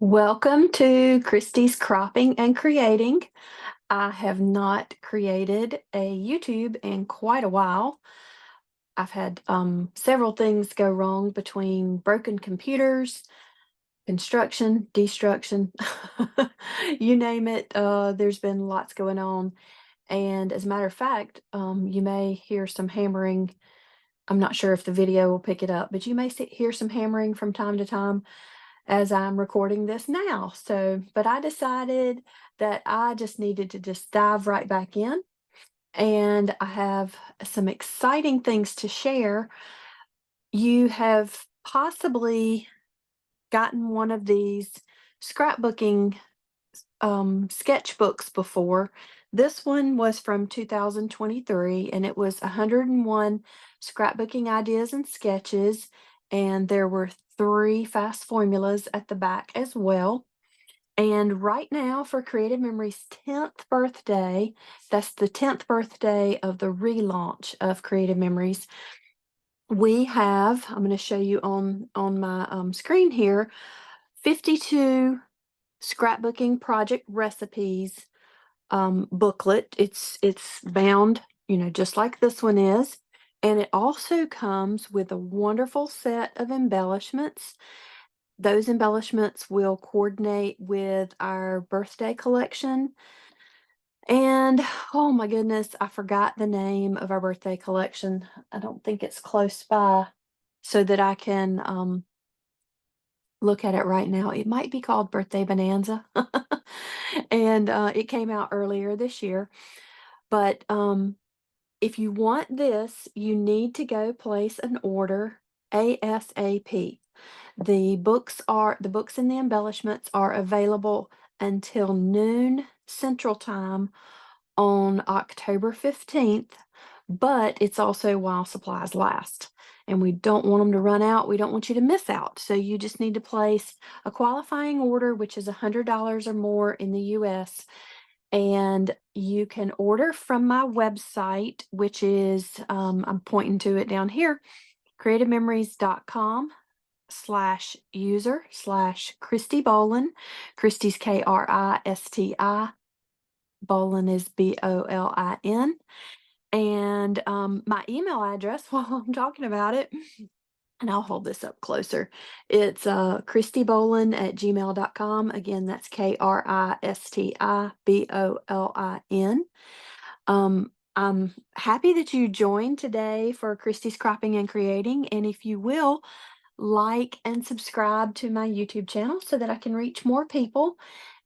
Welcome to Kristi's Cropping and Creating. I have not created a YouTube in quite a while. I've had several things go wrong between broken computers, construction, destruction, you name it. There's been lots going on. And as a matter of fact, you may hear some hammering. I'm not sure if the video will pick it up, but you may hear some hammering from time to time as I'm recording this now. But I decided that I just needed to just dive right back in. And I have some exciting things to share. You have possibly gotten one of these scrapbooking sketchbooks before. This one was from 2023 and it was 101 scrapbooking ideas and sketches. And there were three fast formulas at the back as well. And right now, for Creative Memories' 10th birthday, that's the 10th birthday of the relaunch of Creative Memories. We have, I'm going to show you on my screen here, 52 scrapbooking project recipes booklet. It's bound, just like this one is. And it also comes with a wonderful set of embellishments. Those embellishments will coordinate with our birthday collection. And oh my goodness, I forgot the name of our birthday collection. I don't think it's close by so that I can look at it right now. It might be called Birthday Bonanza. And it came out earlier this year. But if you want this, you need to go place an order ASAP. The books and the embellishments are available until noon Central Time on October 15th, but it's also while supplies last. And we don't want them to run out. We don't want you to miss out. So you just need to place a qualifying order, which is $100 or more in the US. And you can order from my website, which is, I'm pointing to it down here, creativememories.com/user/Kristi Bolin. Kristi's Kristi. Bolin is Bolin. And my email address, while I'm talking about it, and I'll hold this up closer. It's kristibolin@gmail.com. Again, that's KristiBolin. I'm happy that you joined today for Kristi's Cropping and Creating. And if you will, like and subscribe to my YouTube channel so that I can reach more people.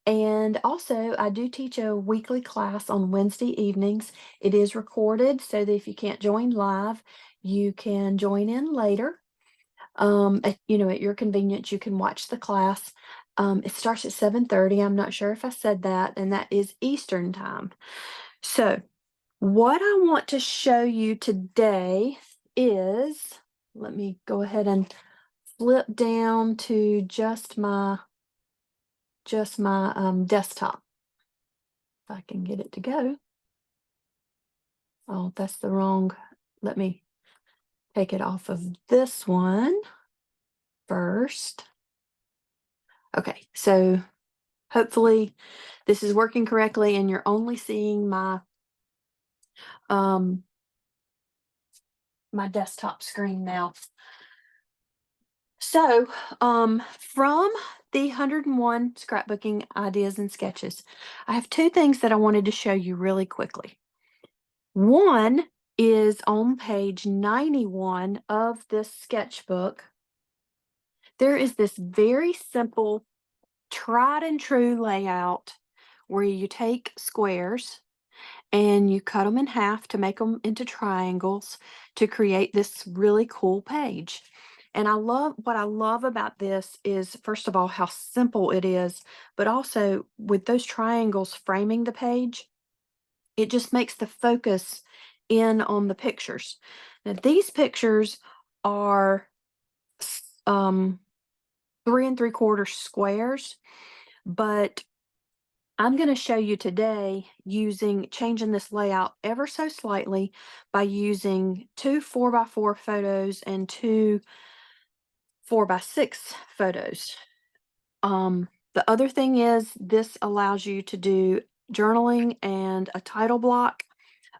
And also, I do teach a weekly class on Wednesday evenings. It is recorded so that if you can't join live, you can join in later. At your convenience, you can watch the class. It starts at 7:30. I'm not sure if I said that, and that is Eastern time. So, what I want to show you today is, let me go ahead and flip down to just my desktop. If I can get it to go. Oh, that's the wrong. Let me take it off of this one first. Okay, so hopefully this is working correctly and you're only seeing um my desktop screen now. So, from the 101 scrapbooking ideas and sketches, I have two things that I wanted to show you really quickly. One is on page 91 of this sketchbook. There is this very simple, tried and true layout where you take squares and you cut them in half to make them into triangles to create this really cool page. And what I love about this is, first of all, how simple it is, but also with those triangles framing the page, it just makes the focus in on the pictures. Now, these pictures are 3 3/4 squares, but I'm going to show you today changing this layout ever so slightly by using two 4x4 photos and two 4x6 photos. The other thing is this allows you to do journaling and a title block,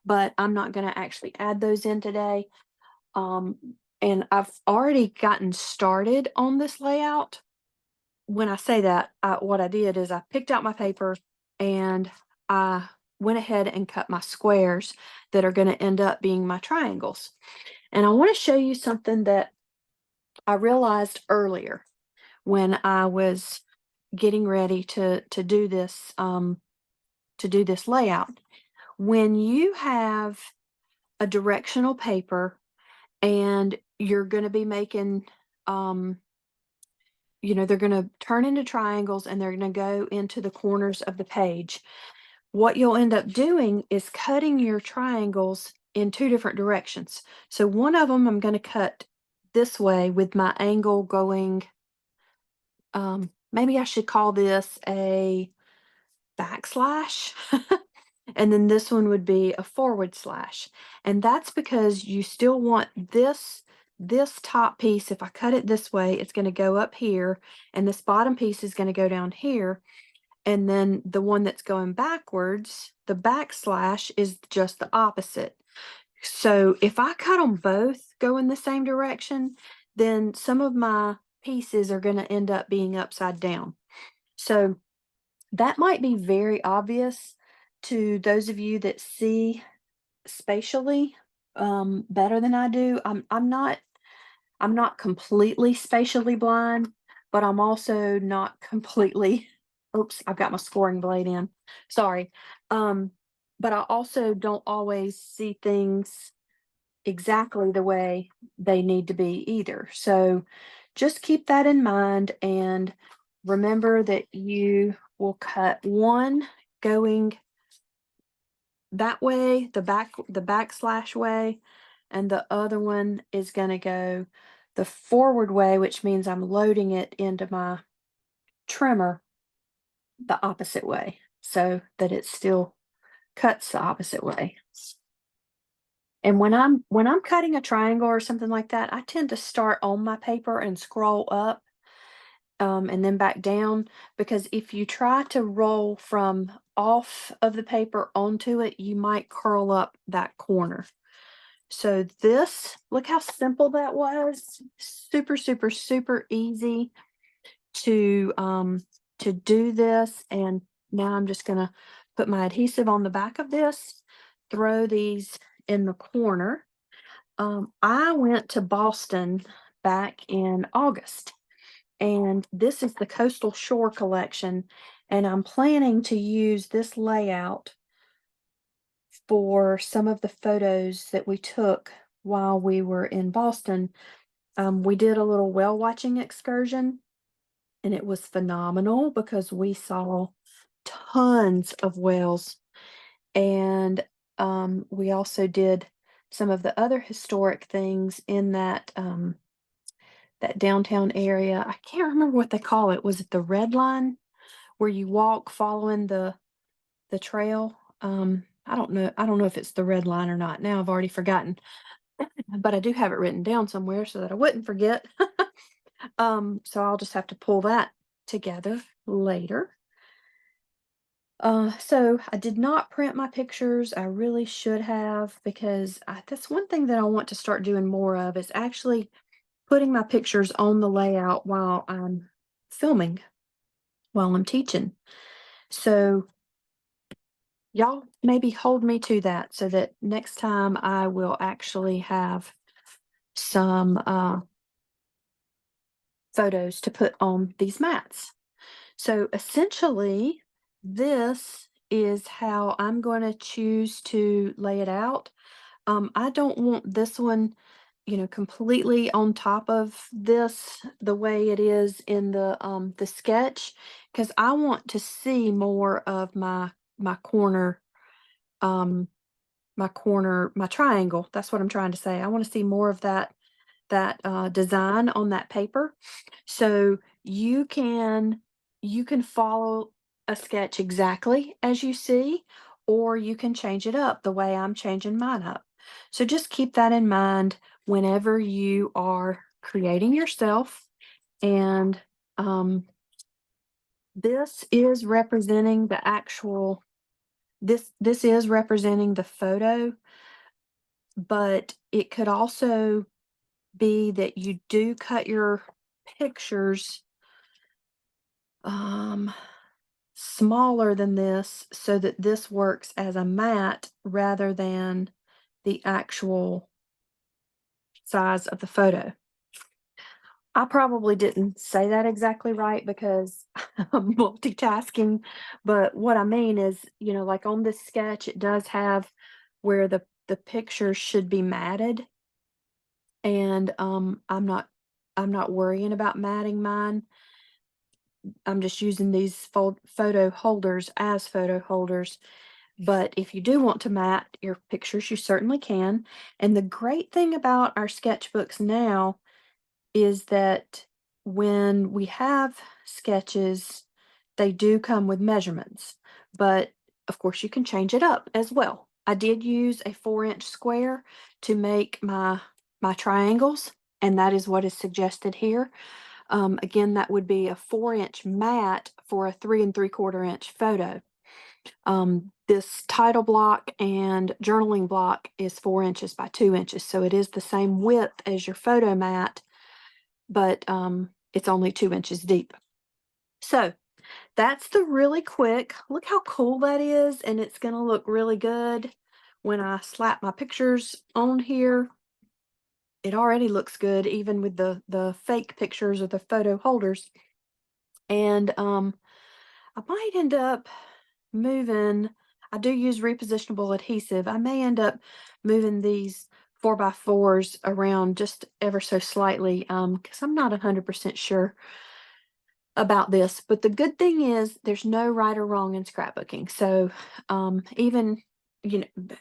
but I'm not going to actually add those in today. Um, and I've already gotten started on this layout. When I say that, what I did is I picked out my paper and I went ahead and cut my squares that are going to end up being my triangles. And I want to show you something that I realized earlier when I was getting ready to do this layout. When you have a directional paper and you're going to be making they're going to turn into triangles and they're going to go into the corners of the page. What you'll end up doing is cutting your triangles in two different directions. So one of them I'm going to cut this way with my angle going, maybe I should call this a backslash. And then this one would be a forward slash. And that's because you still want this top piece. If I cut it this way, it's going to go up here, and this bottom piece is going to go down here. And then the one that's going backwards, the backslash, is just the opposite. So if I cut them both going the same direction, then some of my pieces are going to end up being upside down. So that might be very obvious to those of you that see spatially better than I do. I'm not completely spatially blind, but I'm also not completely oops, I've got my scoring blade in. Sorry. But I also don't always see things exactly the way they need to be either. So just keep that in mind and remember that you will cut one going that way, the backslash way, and the other one is going to go the forward way, which means I'm loading it into my trimmer the opposite way so that it still cuts the opposite way. And when I'm cutting a triangle or something like that, I tend to start on my paper and scroll up and then back down, because if you try to roll from off of the paper onto it, you might curl up that corner. So this, look how simple that was. Super, super, super easy to do this. And now I'm just gonna put my adhesive on the back of this, throw these in the corner. I went to Boston back in August, and this is the Coastal Shore collection, and I'm planning to use this layout for some of the photos that we took while we were in Boston. We did a little whale watching excursion, and it was phenomenal because we saw tons of whales. And we also did some of the other historic things in that downtown area. I can't remember what they call it. Was it the Red Line, where you walk following the trail? I don't know. I don't know if it's the Red Line or not. Now I've already forgotten, but I do have it written down somewhere so that I wouldn't forget. So I'll just have to pull that together later. So I did not print my pictures. I really should have, because that's one thing that I want to start doing more of, is actually putting my pictures on the layout while I'm filming, while I'm teaching. So y'all maybe hold me to that so that next time I will actually have some photos to put on these mats. So essentially, this is how I'm going to choose to lay it out. I don't want this one, completely on top of this the way it is in the sketch, because I want to see more of my corner, my triangle. That's what I'm trying to say. I want to see more of that design on that paper. So you can follow a sketch exactly as you see, or you can change it up the way I'm changing mine up. So just keep that in mind whenever you are creating yourself. And This is representing the actual this is representing the photo, but it could also be that you do cut your pictures um smaller than this so that this works as a mat rather than the actual size of the photo. I probably didn't say that exactly right because I'm multitasking, but what I mean is, like on this sketch, it does have where the pictures should be matted, and I'm not worrying about matting mine. I'm just using these photo holders as photo holders. But if you do want to mat your pictures, you certainly can. And the great thing about our sketchbooks now is that when we have sketches, they do come with measurements, but of course you can change it up as well. I did use a 4-inch square to make my triangles, and that is what is suggested here. Again, that would be a 4-inch mat for a 3 3/4 inch photo. This title block and journaling block is 4 inches by 2 inches, so it is the same width as your photo mat, but it's only 2 inches deep. So that's the really quick. Look how cool that is, and it's going to look really good when I slap my pictures on here. It already looks good, even with the fake pictures or the photo holders. And I might end up moving. I do use repositionable adhesive. I may end up moving these 4x4s around just ever so slightly because I'm not 100% sure about this. But the good thing is there's no right or wrong in scrapbooking. So even, you know,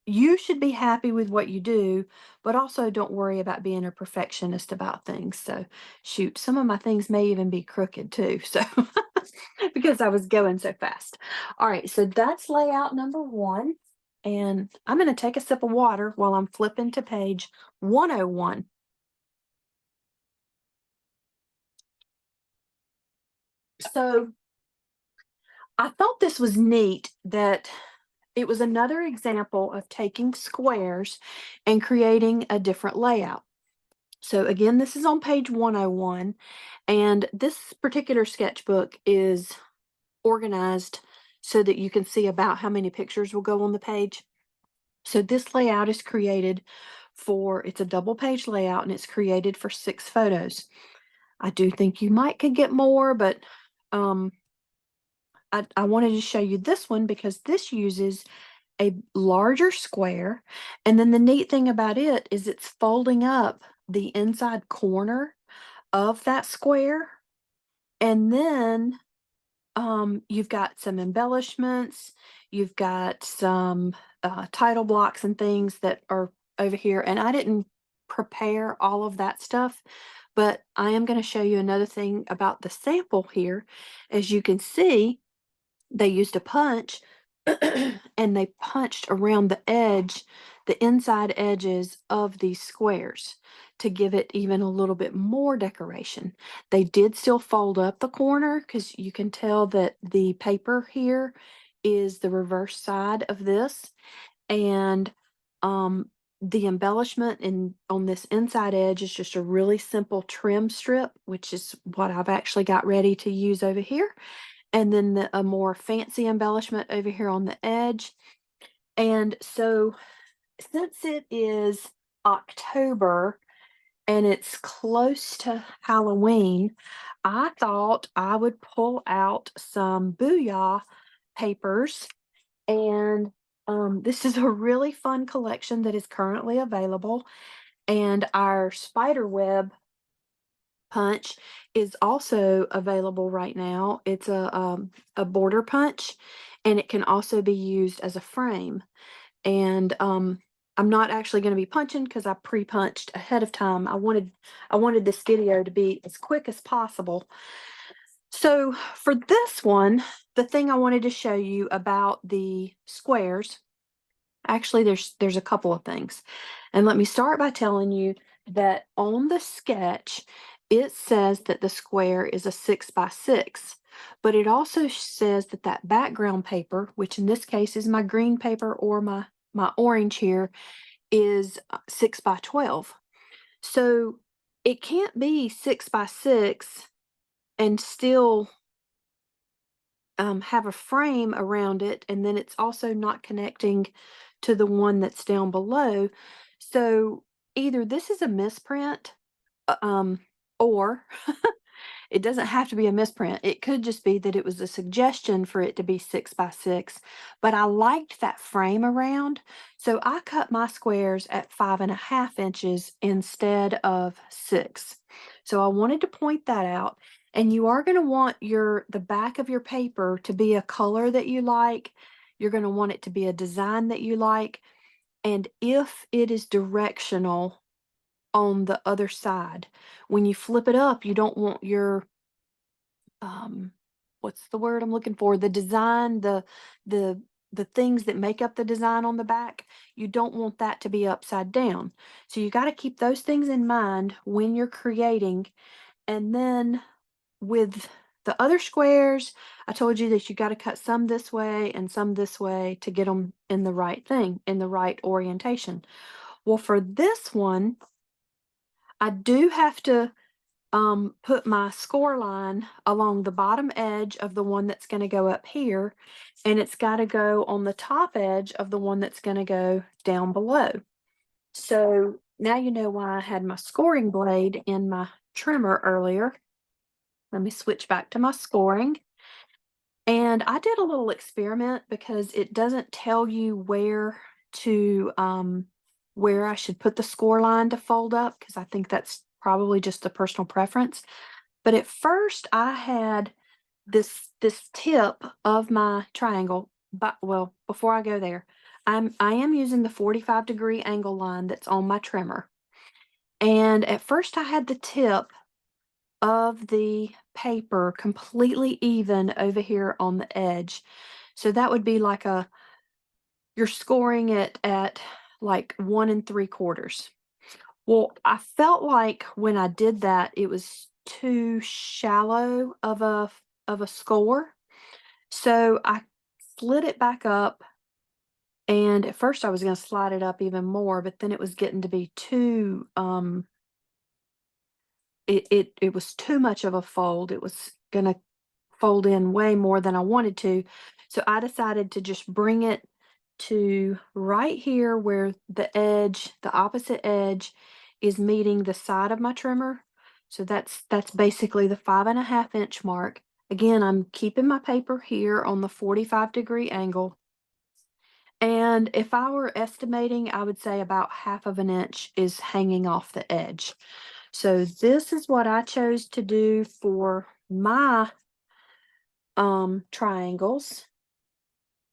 you should be happy with what you do, but also don't worry about being a perfectionist about things. So, shoot, some of my things may even be crooked too. So, because I was going so fast. All right, so that's layout number one. And I'm going to take a sip of water while I'm flipping to page 101. So, I thought this was neat that it was another example of taking squares and creating a different layout. So again, this is on page 101, and this particular sketchbook is organized so that you can see about how many pictures will go on the page. So this layout is created it's a double page layout and it's created for 6 photos. I do think you might could get more, but um, I wanted to show you this one because this uses a larger square. And then the neat thing about it is it's folding up the inside corner of that square. And then you've got some embellishments, you've got some title blocks and things that are over here. And I didn't prepare all of that stuff, but I am going to show you another thing about the sample here. As you can see, they used a punch and they punched around the inside edges of these squares to give it even a little bit more decoration. They did still fold up the corner because you can tell that the paper here is the reverse side of this. And the embellishment on this inside edge is just a really simple trim strip, which is what I've actually got ready to use over here. And then a more fancy embellishment over here on the edge. And so since it is October and it's close to Halloween, I thought I would pull out some Boo-Yah papers. And this is a really fun collection that is currently available. And our spider web punch is also available right now. It's a border punch, and it can also be used as a frame. And I'm not actually going to be punching because I pre-punched ahead of time. I wanted this video to be as quick as possible. So for this one, the thing I wanted to show you about the squares, actually there's a couple of things. And let me start by telling you that on the sketch, it says that the square is a 6 by 6. but it also says that that background paper, which in this case is my green paper or my orange here, is 6 by 12. So it can't be 6 by 6 and still have a frame around it, and then it's also not connecting to the one that's down below. So either this is a misprint, uh, um, or it doesn't have to be a misprint. It could just be that it was a suggestion for it to be 6 by 6, but I liked that frame around, so I cut my squares at 5.5 inches instead of 6. So I wanted to point that out. And you are going to want the back of your paper to be a color that you like. You're going to want it to be a design that you like. And if it is directional on the other side, when you flip it up, you don't want your um what's the word I'm looking for? The design, the the things that make up the design on the back, you don't want that to be upside down. So you got to keep those things in mind when you're creating. And then with the other squares, I told you that you got to cut some this way and some this way to get them in the right thing, in the right orientation. Well, for this one, I do have to put my score line along the bottom edge of the one that's going to go up here, and it's got to go on the top edge of the one that's going to go down below. So now you know why I had my scoring blade in my trimmer earlier. Let me switch back to my scoring. And I did a little experiment because it doesn't tell you where I should put the score line to fold up, because I think that's probably just a personal preference. But at first I had this tip of my triangle, but well, before I go there, I am using the 45-degree angle line that's on my trimmer. And at first I had the tip of the paper completely even over here on the edge. So that would be like you're scoring it at like 1 3/4. Well, I felt like when I did that, it was too shallow of a score. So I slid it back up, and at first I was going to slide it up even more, but then it was getting to be too it was too much of a fold. It was going to fold in way more than I wanted to. So I decided to just bring it to right here where the opposite edge is meeting the side of my trimmer. So that's basically the 5.5 inch mark. Again, I'm keeping my paper here on the 45-degree angle. And if I were estimating, I would say about 1/2 inch is hanging off the edge. So this is what I chose to do for my triangles.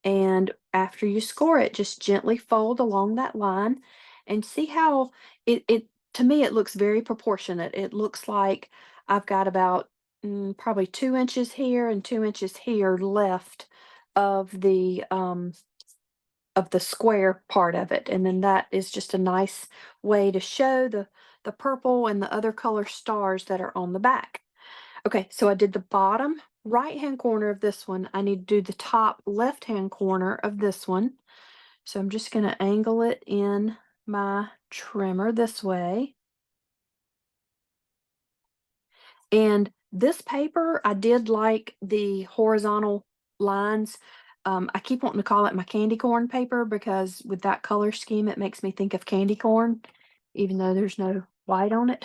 And after you score it, just gently fold along that line and see how it to me it looks very proportionate. It looks like I've got about probably 2 inches here and 2 inches here left of the square part of it. And then that is just a nice way to show the purple and the other color stars that are on the back. Okay, so I did the bottom right-hand corner of this one. I need to do the top left-hand corner of this one. So I'm just going to angle it in my trimmer this way. And this paper, I did like the horizontal lines. I keep wanting to call it my candy corn paper because with that color scheme, it makes me think of candy corn, even though there's no white on it.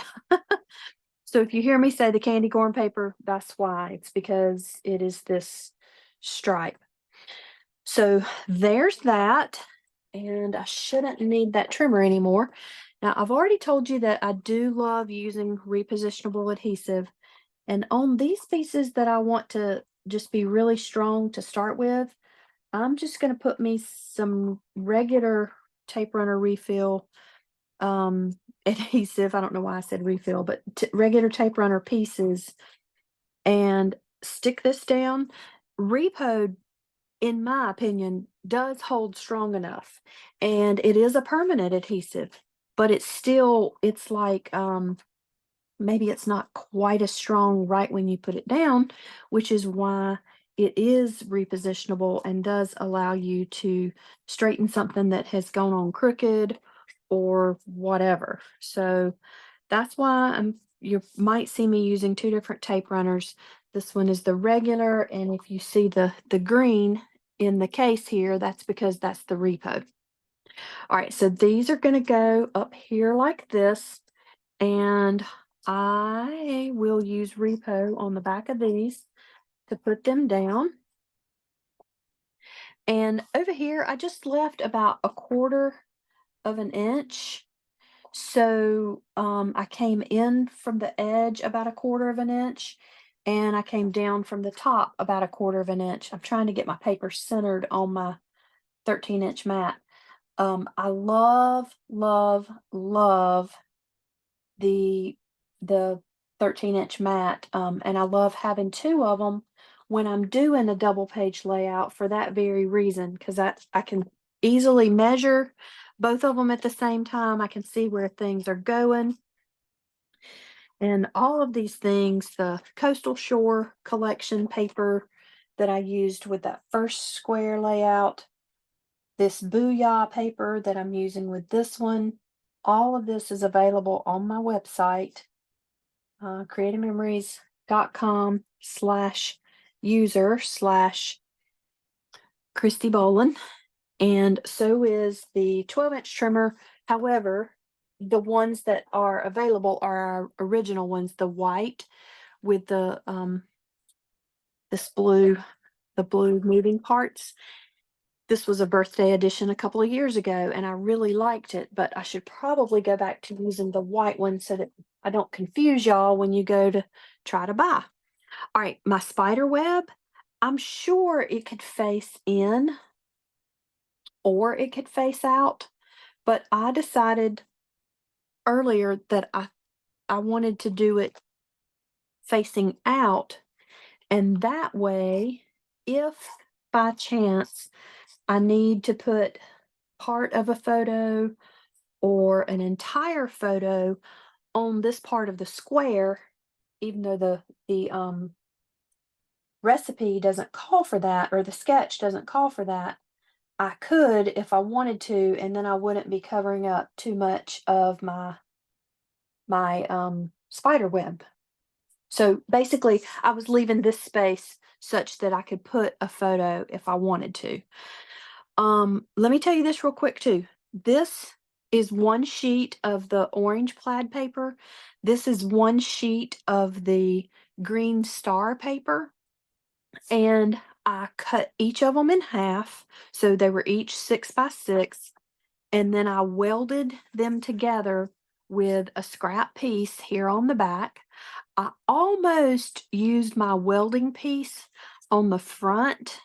So if you hear me say the candy corn paper, that's why. It's because it is this stripe. So there's that. And I shouldn't need that trimmer anymore. Now, I've already told you that I do love using repositionable adhesive. And on these pieces that I want to just be really strong to start with, I'm just going to put me some regular tape runner refill adhesive. I don't know why I said refill, but regular tape runner pieces, and stick this down. Repo, in my opinion, does hold strong enough, and it is a permanent adhesive, but it's like maybe it's not quite as strong right when you put it down, which is why it is repositionable and does allow you to straighten something that has gone on crooked or whatever. So that's why you might see me using two different tape runners. This one is the regular, and if you see the green in the case here, that's because that's the repo. All right, so these are going to go up here like this, and I will use repo on the back of these to put them down. And over here, I just left about 1/4 of an inch. So I came in from the edge about 1/4 of an inch, and I came down from the top about 1/4 of an inch. I'm trying to get my paper centered on my 13-inch mat. I love, love, love the the 13-inch mat, and I love having two of them when I'm doing a double page layout for that very reason, because I can easily measure both of them at the same time. I can see where things are going. And all of these things, the Coastal Shore collection paper that I used with that first square layout, this Boo-Yah paper that I'm using with this one, all of this is available on my website, creativememories.com/user/Kristi Bolin. And so is the 12-inch trimmer. However, the ones that are available are our original ones, the white with this blue, the blue moving parts. This was a birthday edition a couple of years ago, and I really liked it, but I should probably go back to using the white one so that I don't confuse y'all when you go to try to buy. All right, my spider web, I'm sure it could face in or it could face out, but I decided earlier that I wanted to do it facing out, and that way, if by chance I need to put part of a photo or an entire photo on this part of the square, even though the recipe doesn't call for that or the sketch doesn't call for that, I could if I wanted to, and then I wouldn't be covering up too much of my spider web. So basically, I was leaving this space such that I could put a photo if I wanted to. Let me tell you this real quick too. This is one sheet of the orange plaid paper. This is one sheet of the green star paper. And I cut each of them in half. So they were each 6 by 6. And then I welded them together with a scrap piece here on the back. I almost used my welding piece on the front.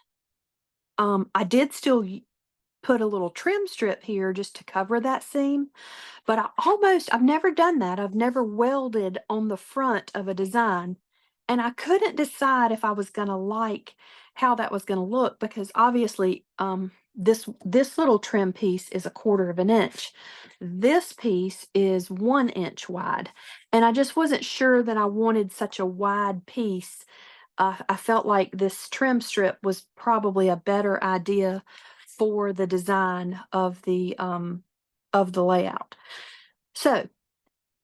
I did still put a little trim strip here just to cover that seam, but I've never done that. I've never welded on the front of a design, and I couldn't decide if I was going to like how that was going to look because obviously this little trim piece is 1/4 of an inch. This piece is 1 inch wide, and I just wasn't sure that I wanted such a wide piece. I felt like this trim strip was probably a better idea for the design of the layout. So,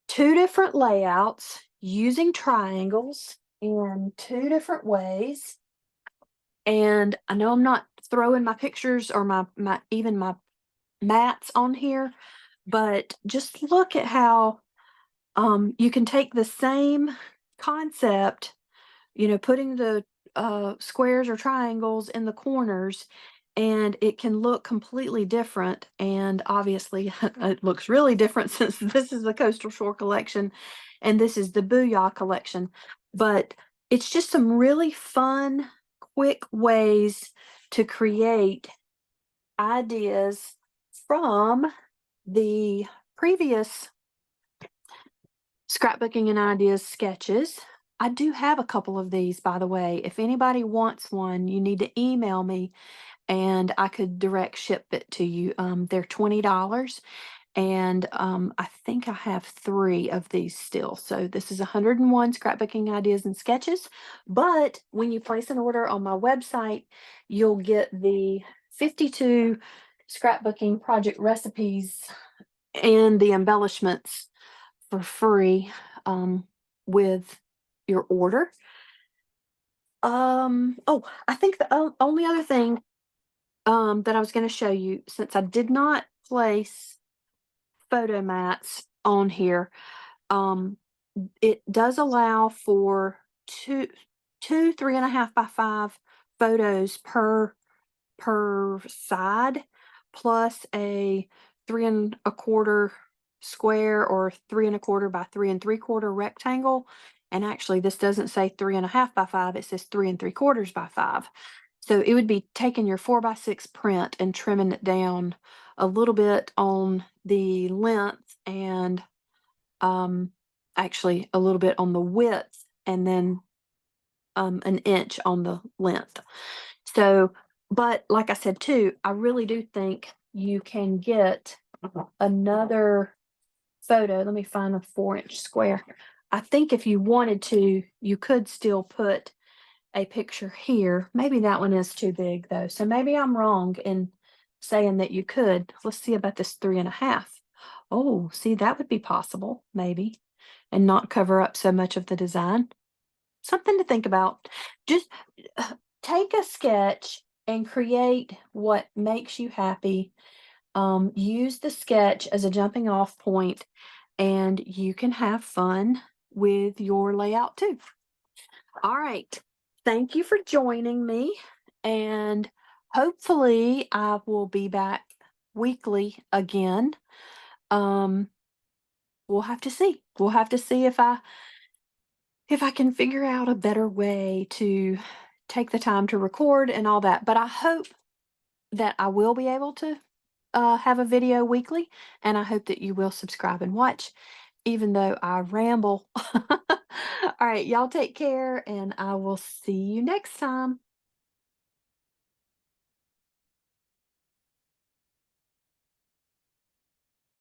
two different layouts using triangles in two different ways. And I know I'm not throwing my pictures or my even my mats on here, but just look at how you can take the same concept, putting the squares or triangles in the corners, and it can look completely different. And obviously, it looks really different since this is the Coastal Shore collection and this is the Boo-Yah collection. But it's just some really fun, quick ways to create ideas from the previous scrapbooking and ideas sketches. I do have a couple of these, by the way. If anybody wants one, you need to email me and I could direct ship it to you. They're $20 And I think I have 3 of these still. So this is 101 scrapbooking ideas and sketches. But when you place an order on my website, you'll get the 52 scrapbooking project recipes and the embellishments for free with your order. Oh, I think the only other thing that I was going to show you, since I did not place photo mats on here, um, it does allow for two 3.5 by 5 photos per side, plus a 3 1/4 square or 3 1/4 by 3 3/4 rectangle. And actually, this doesn't say 3.5 by 5, it says 3 3/4 by 5. So it would be taking your 4 by 6 print and trimming it down a little bit on the length and um, actually a little bit on the width, and then an inch on the length. So, but like I said too, I really do think you can get another photo. Let me find a 4-inch square. I think if you wanted to, you could still put a picture here. Maybe that one is too big though. So maybe I'm wrong in saying that you could. Let's see about this 3.5. Oh, see, that would be possible, maybe, and not cover up so much of the design. Something to think about. Just take a sketch and create what makes you happy. Use the sketch as a jumping off point, and you can have fun with your layout too. All right. Thank you for joining me, and hopefully I will be back weekly again. Um, we'll have to see. We'll have to see if I can figure out a better way to take the time to record and all that. But I hope that I will be able to have a video weekly, and I hope that you will subscribe and watch, even though I ramble. All right, y'all take care, and I will see you next time.